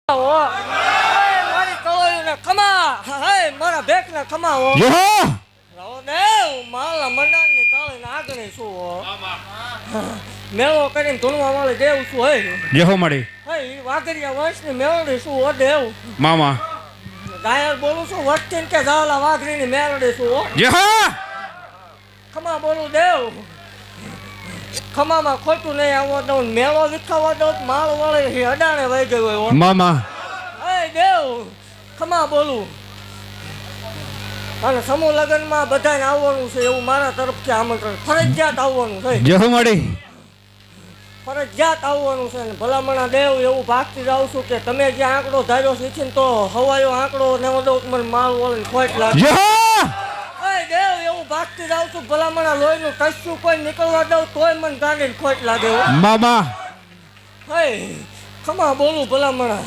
મારી કળોઈને ખમા હે મારા ભેખને ખમા હો રાવો દે માલા મંડાણની કાળીને આગળ શું હો મેળો કરીને ધૂણવા વાળે દેવ શું હે જેહો મળી હે વાઘરિયા વંશની મેળડી શું હો દેવ મામા ગાયર બોલું છું વસ્તી કે જાવલા વાઘરીની મેળડી શું હો જેહો ખમા બોલું દેવ ખમામાં ખોટું નહીં આવવા દઉં મેળો વિખાવા દઉં માળ વાળે અડાણે વહી ગયો હોય મામા હે દેવ ખમા બોલું અને સમૂહ લગ્નમાં બધાને આવવાનું છે એવું મારા તરફથી આમંત્રણ ફરજિયાત આવવાનું છે જેહો મળી ફરજિયાત આવવાનું છે ને ભલામણા દેવ એવું ભાગતી જાઉં છું કે તમે જે આંકડો ધાર્યો શીખીને તો હવાયો આંકડો ને દઉં મને માળ વળીને ખોટ લાગે જેહો દેવ એવું ભાગતી જાઉં છું ભલામણા લોહીનું કશું કોઈ નીકળવા દઉં તોય મને ગાંડીને ખોટ લાગે મામા હે ખમા બોલું ભલામણા